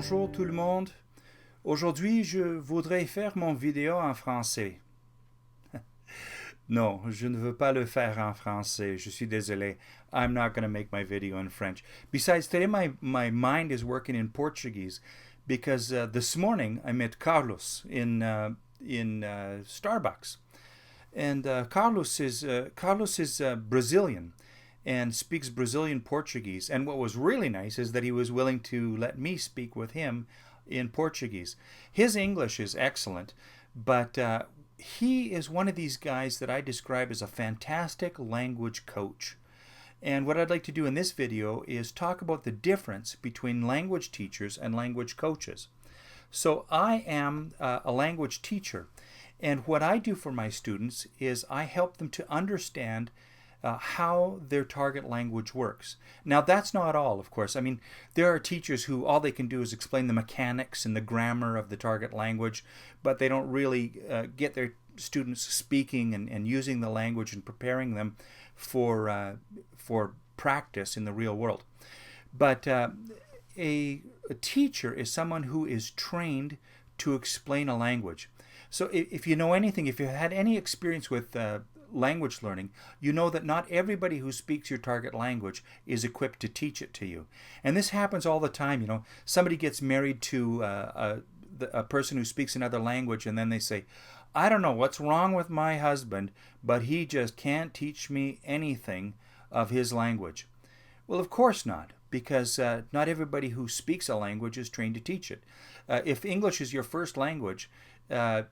Bonjour tout le monde. Aujourd'hui, je voudrais faire mon vidéo en français. Non, je ne veux pas le faire en français. Je suis désolé. I'm not going to make my video in French. Besides, today my mind is working in Portuguese because this morning I met Carlos in Starbucks. And Carlos is Brazilian and speaks Brazilian Portuguese. And what was really nice is that he was willing to let me speak with him in Portuguese. His English is excellent, but he is one of these guys that I describe as a fantastic language coach. And what I'd like to do in this video is talk about the difference between language teachers and language coaches. So I am a language teacher, and what I do for my students is I help them to understand how their target language works. Now, that's not all, of course. I mean, there are teachers who all they can do is explain the mechanics and the grammar of the target language, but they don't really get their students speaking and using the language and preparing them for practice in the real world. But a teacher is someone who is trained to explain a language. So if you know anything, if you've had any experience with language learning, you know that not everybody who speaks your target language is equipped to teach it to you. And this happens all the time. You know, somebody gets married to a person who speaks another language, and then they say, I don't know what's wrong with my husband, but he just can't teach me anything of his language. Well, of course not, because not everybody who speaks a language is trained to teach it. If English is your first language,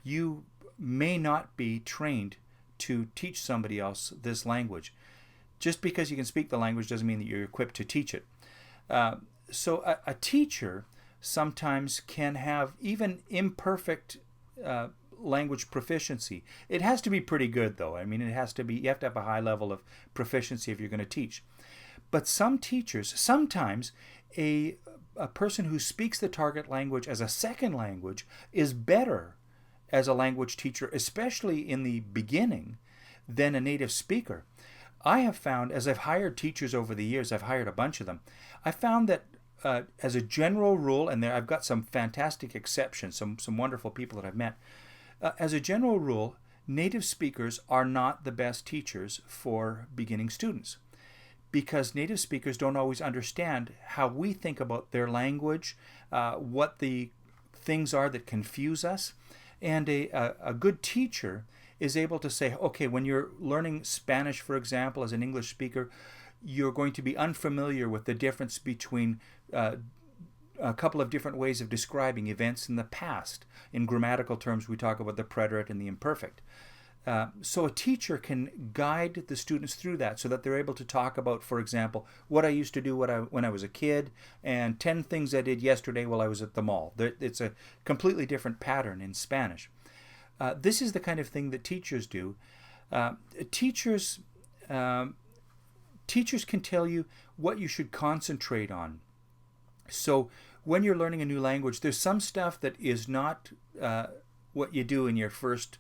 you may not be trained to teach somebody else this language. Just because you can speak the language doesn't mean that you're equipped to teach it. So a teacher sometimes can have even imperfect language proficiency. It has to be pretty good, though. I mean, you have to have a high level of proficiency if you're going to teach. But some teachers, sometimes a person who speaks the target language as a second language is better as a language teacher, especially in the beginning, than a native speaker. I have found, as I've hired teachers over the years, I've hired a bunch of them, I found that as a general rule, and I've got some fantastic exceptions, some wonderful people that I've met, as a general rule, native speakers are not the best teachers for beginning students, because native speakers don't always understand how we think about their language, what the things are that confuse us. And a good teacher is able to say, okay, when you're learning Spanish, for example, as an English speaker, you're going to be unfamiliar with the difference between a couple of different ways of describing events in the past. In grammatical terms, we talk about the preterite and the imperfect. So a teacher can guide the students through that so that they're able to talk about, for example, what I used to do when I was a kid and 10 things I did yesterday while I was at the mall. It's a completely different pattern in Spanish. This is the kind of thing that teachers do. Teachers can tell you what you should concentrate on. So when you're learning a new language, there's some stuff that is not what you do in your first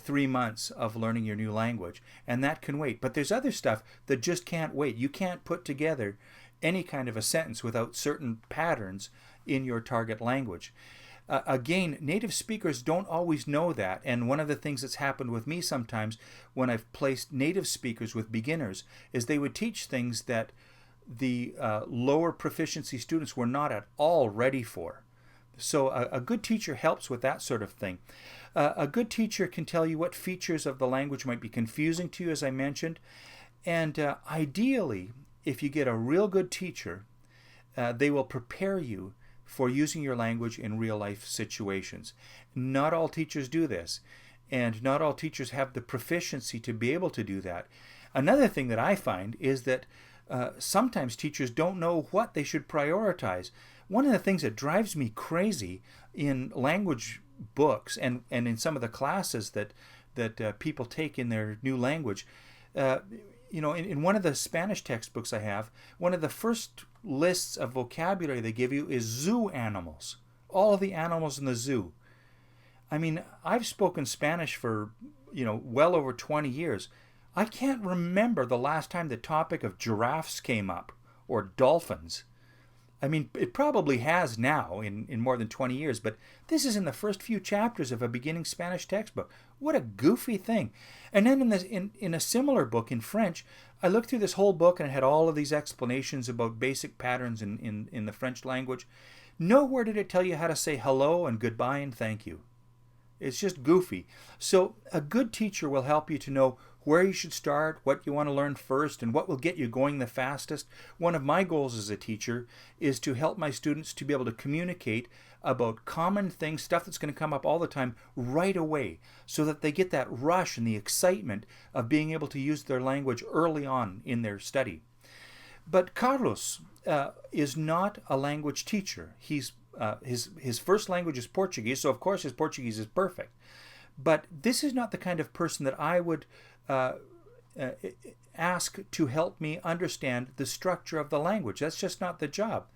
3 months of learning your new language, and that can wait. But there's other stuff that just can't wait. You can't put together any kind of a sentence without certain patterns in your target language. Again, native speakers don't always know that, and one of the things that's happened with me sometimes when I've placed native speakers with beginners is they would teach things that the lower proficiency students were not at all ready for. So a good teacher helps with that sort of thing. A good teacher can tell you what features of the language might be confusing to you, as I mentioned. And ideally, if you get a real good teacher, they will prepare you for using your language in real life situations. Not all teachers do this, and not all teachers have the proficiency to be able to do that. Another thing that I find is that sometimes teachers don't know what they should prioritize. One of the things that drives me crazy in language books and in some of the classes that people take in their new language, in one of the Spanish textbooks I have, one of the first lists of vocabulary they give you is zoo animals. All of the animals in the zoo. I mean, I've spoken Spanish for, well over 20 years. I can't remember the last time the topic of giraffes came up or dolphins. I mean, it probably has now in more than 20 years, but this is in the first few chapters of a beginning Spanish textbook. What a goofy thing. And then in a similar book in French, I looked through this whole book and it had all of these explanations about basic patterns in the French language. Nowhere did it tell you how to say hello and goodbye and thank you. It's just goofy. So a good teacher will help you to know where you should start, what you want to learn first, and what will get you going the fastest. One of my goals as a teacher is to help my students to be able to communicate about common things, stuff that's going to come up all the time, right away, so that they get that rush and the excitement of being able to use their language early on in their study. But Carlos is not a language teacher. His first language is Portuguese, so of course his Portuguese is perfect. But this is not the kind of person that I would ask to help me understand the structure of the language. That's just not the job.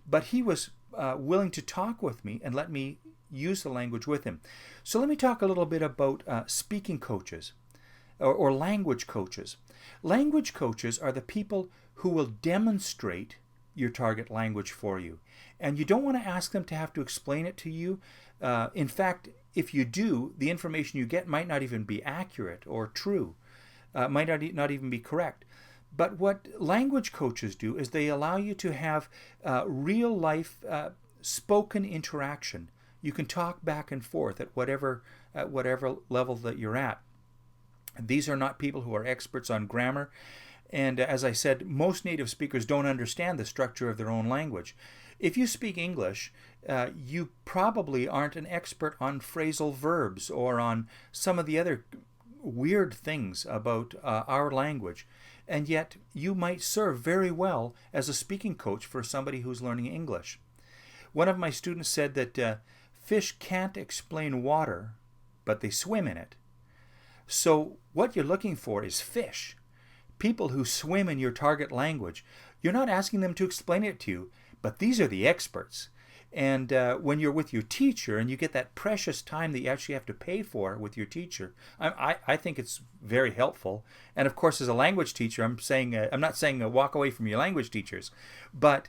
But he was willing to talk with me and let me use the language with him. So let me talk a little bit about speaking coaches or language coaches. Language coaches are the people who will demonstrate your target language for you. And you don't want to ask them to have to explain it to you. In fact, if you do, the information you get might not even be accurate or true, might not even be correct. But what language coaches do is they allow you to have real life spoken interaction. You can talk back and forth at whatever level that you're at. These are not people who are experts on grammar. And as I said, most native speakers don't understand the structure of their own language. If you speak English, you probably aren't an expert on phrasal verbs or on some of the other weird things about our language. And yet you might serve very well as a speaking coach for somebody who's learning English. One of my students said that fish can't explain water, but they swim in it. So what you're looking for is fish. People who swim in your target language. You're not asking them to explain it to you, but these are the experts. And when you're with your teacher and you get that precious time that you actually have to pay for with your teacher, I think it's very helpful. And of course, as a language teacher, I'm not saying walk away from your language teachers, but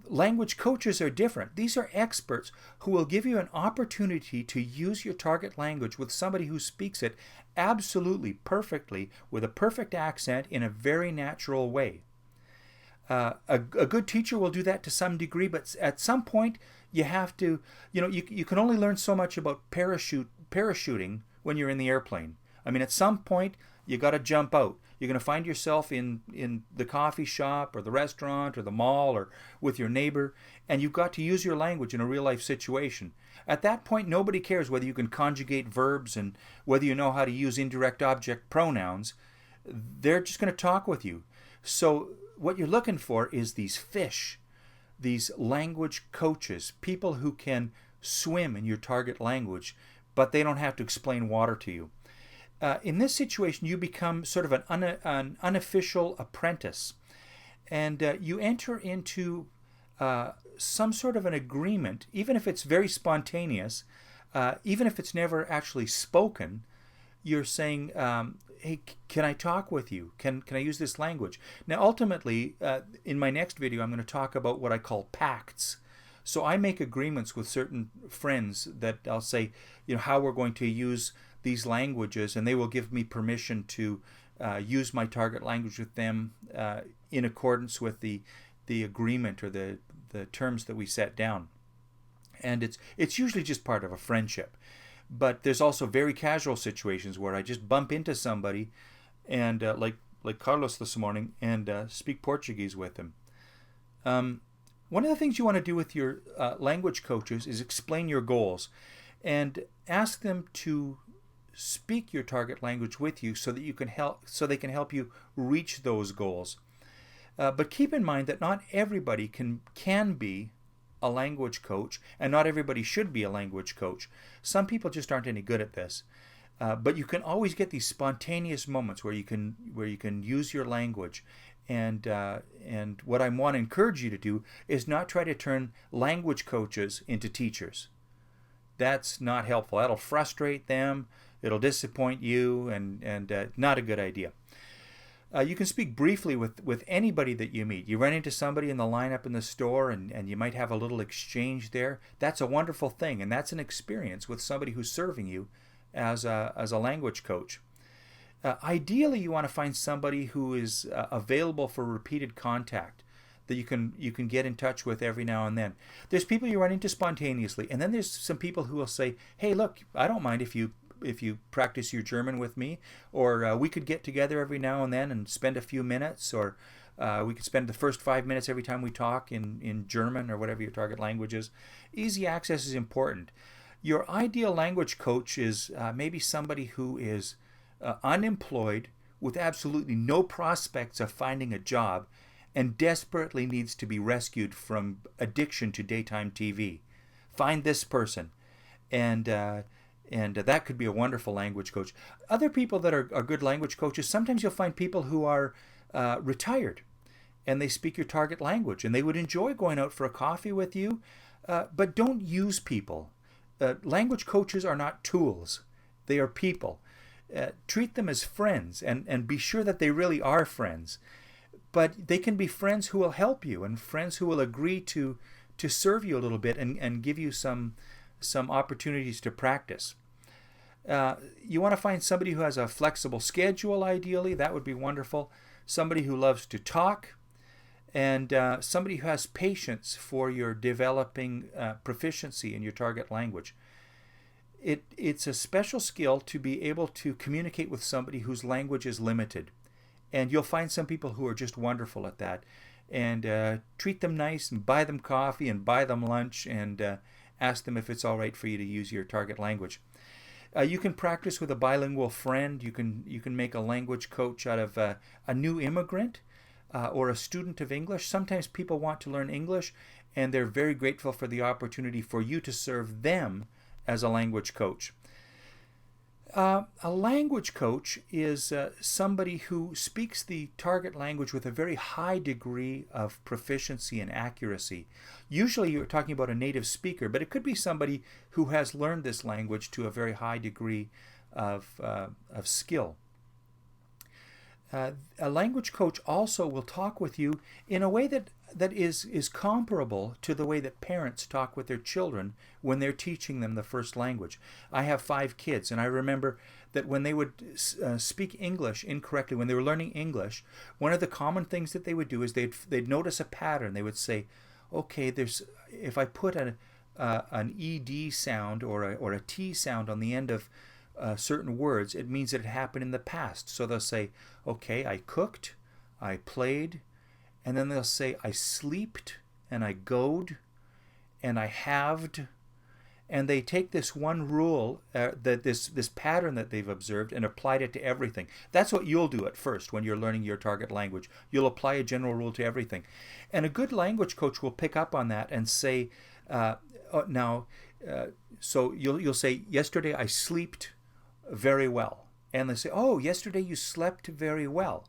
language coaches are different. These are experts who will give you an opportunity to use your target language with somebody who speaks it absolutely perfectly with a perfect accent in a very natural way. A good teacher will do that to some degree, but at some point you have to, you can only learn so much about parachuting when you're in the airplane. I mean, at some point you got to jump out. You're going to find yourself in the coffee shop or the restaurant or the mall or with your neighbor, and you've got to use your language in a real life situation. At that point, nobody cares whether you can conjugate verbs and whether you know how to use indirect object pronouns. They're just going to talk with you. So what you're looking for is these fish, these language coaches, people who can swim in your target language, but they don't have to explain water to you. In this situation, you become sort of an unofficial apprentice, and you enter into some sort of an agreement, even if it's very spontaneous, even if it's never actually spoken. You're saying, hey, can I talk with you? Can I use this language? Now, ultimately, in my next video, I'm going to talk about what I call pacts. So I make agreements with certain friends that I'll say, how we're going to use these languages, and they will give me permission to use my target language with them in accordance with the agreement or the terms that we set down. And it's usually just part of a friendship. But there's also very casual situations where I just bump into somebody and like Carlos this morning and speak Portuguese with him. One of the things you want to do with your language coaches is explain your goals and ask them to speak your target language with you so that they can help you reach those goals. But keep in mind that not everybody can be a language coach, and not everybody should be a language coach. Some people just aren't any good at this. But you can always get these spontaneous moments where you can use your language. And what I want to encourage you to do is not try to turn language coaches into teachers. That's not helpful. That'll frustrate them. It'll disappoint you, and not a good idea. You can speak briefly with anybody that you meet. You run into somebody in the lineup in the store, and you might have a little exchange there. That's a wonderful thing, and that's an experience with somebody who's serving you as a language coach. Ideally, you want to find somebody who is available for repeated contact, that you can get in touch with every now and then. There's people you run into spontaneously, and then there's some people who will say, "Hey, look, I don't mind if you practice your German with me, or we could get together every now and then and spend a few minutes, or we could spend the first 5 minutes every time we talk in German or whatever your target language is." Easy access is important. Your ideal language coach is maybe somebody who is unemployed with absolutely no prospects of finding a job and desperately needs to be rescued from addiction to daytime TV. Find this person, and that could be a wonderful language coach. Other people that are good language coaches, sometimes you'll find people who are retired, and they speak your target language, and they would enjoy going out for a coffee with you, but don't use people. Language coaches are not tools. They are people. Treat them as friends, and be sure that they really are friends. But they can be friends who will help you, and friends who will agree to serve you a little bit and give you some opportunities to practice. You want to find somebody who has a flexible schedule, ideally. That would be wonderful. Somebody who loves to talk, and somebody who has patience for your developing proficiency in your target language. It's a special skill to be able to communicate with somebody whose language is limited. And you'll find some people who are just wonderful at that. And treat them nice, and buy them coffee, and buy them lunch, and ask them if it's all right for you to use your target language. You can practice with a bilingual friend. You can make a language coach out of a new immigrant or a student of English. Sometimes people want to learn English, and they're very grateful for the opportunity for you to serve them as a language coach. A language coach is somebody who speaks the target language with a very high degree of proficiency and accuracy. Usually you're talking about a native speaker, but it could be somebody who has learned this language to a very high degree of skill. A language coach also will talk with you in a way that is comparable to the way that parents talk with their children when they're teaching them the first language. I have 5 kids, and I remember that when they would speak English incorrectly, when they were learning English, one of the common things that they would do is they'd notice a pattern. They would say, "Okay, if I put an ed sound or a t sound on the end of certain words, it means that it happened in the past." So they'll say, "Okay, I cooked, I played," and then they'll say, "I sleeped, and I goed, and I halved." And they take this one rule, this pattern that they've observed, and applied it to everything. That's what you'll do at first when you're learning your target language. You'll apply a general rule to everything. And a good language coach will pick up on that and say, so you'll say, "Yesterday I slept very well." And they say, "Oh, yesterday you slept very well."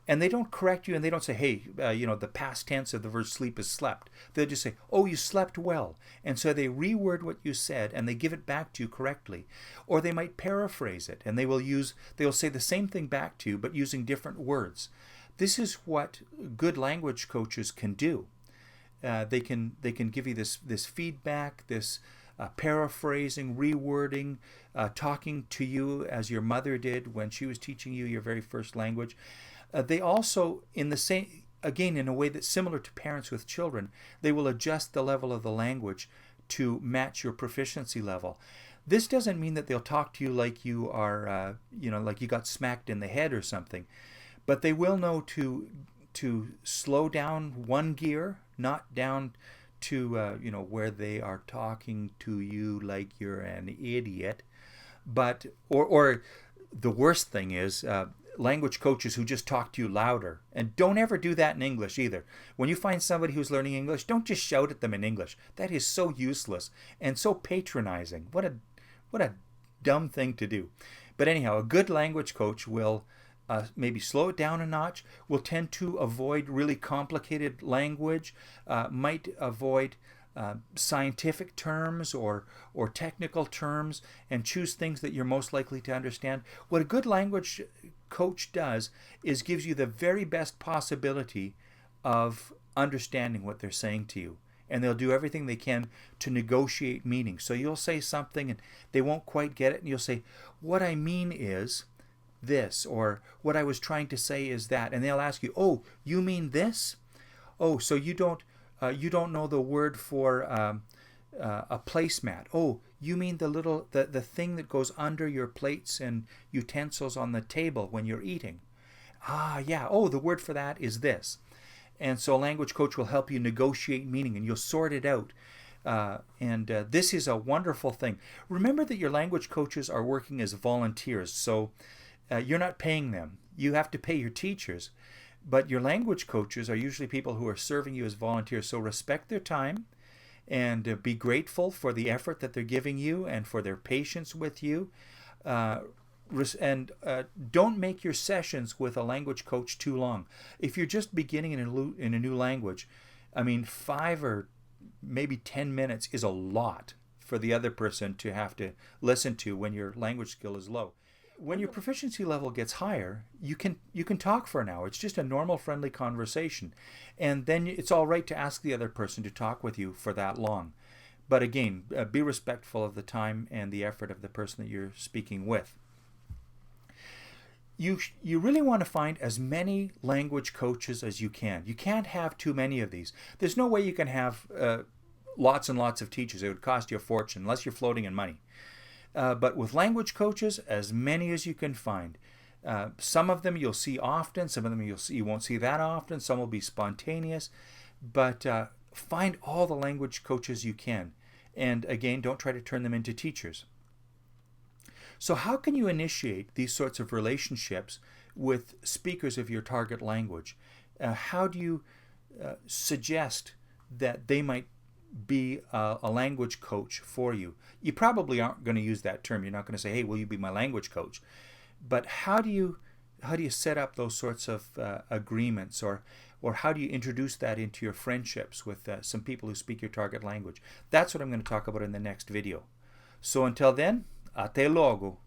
And they don't correct you, and they don't say, "Hey, the past tense of the verb sleep is slept." They'll just say, "Oh, you slept well." And so they reword what you said, and they give it back to you correctly. Or they might paraphrase it, and they'll say the same thing back to you, but using different words. This is what good language coaches can do. They can give you this feedback, this paraphrasing, rewording, talking to you as your mother did when she was teaching you your very first language. They also, in a way that's similar to parents with children, they will adjust the level of the language to match your proficiency level. This doesn't mean that they'll talk to you like you are, like you got smacked in the head or something, but they will know to slow down one gear, not down to where they are talking to you like you're an idiot, but or the worst thing is language coaches who just talk to you louder. And don't ever do that in English either. When you find somebody who's learning English, don't just shout at them in English. That is so useless and so patronizing. What a dumb thing to do. But anyhow, a good language coach will maybe slow it down a notch, will tend to avoid really complicated language, might avoid scientific terms or technical terms and choose things that you're most likely to understand. What a good language coach does is gives you the very best possibility of understanding what they're saying to you. And they'll do everything they can to negotiate meaning. So you'll say something and they won't quite get it, and you'll say, what I mean is this, or what I was trying to say is that. And they'll ask you, oh, you mean this? Oh, so you don't know the word for a placemat. Oh, you mean the thing that goes under your plates and utensils on the table when you're eating. Ah, yeah. Oh, the word for that is this. And so a language coach will help you negotiate meaning, and you'll sort it out. This is a wonderful thing. Remember that your language coaches are working as volunteers, so you're not paying them. You have to pay your teachers. But your language coaches are usually people who are serving you as volunteers, so respect their time and be grateful for the effort that they're giving you and for their patience with you. Don't make your sessions with a language coach too long. If you're just beginning in a new language, I mean, 5 or maybe 10 minutes is a lot for the other person to have to listen to when your language skill is low. When your proficiency level gets higher, you can talk for an hour. It's just a normal, friendly conversation. And then it's all right to ask the other person to talk with you for that long. But again, be respectful of the time and the effort of the person that you're speaking with. You really want to find as many language coaches as you can. You can't have too many of these. There's no way you can have lots and lots of teachers. It would cost you a fortune unless you're floating in money. But with language coaches, as many as you can find. Some of them you'll see often. Some of them you won't see that often. Some will be spontaneous. But find all the language coaches you can. And again, don't try to turn them into teachers. So how can you initiate these sorts of relationships with speakers of your target language? How do you suggest that they might be a language coach for you? You probably aren't going to use that term. You're not going to say, hey, will you be my language coach? But how do you set up those sorts of agreements, or how do you introduce that into your friendships with some people who speak your target language? That's what I'm going to talk about in the next video. So until then, até logo.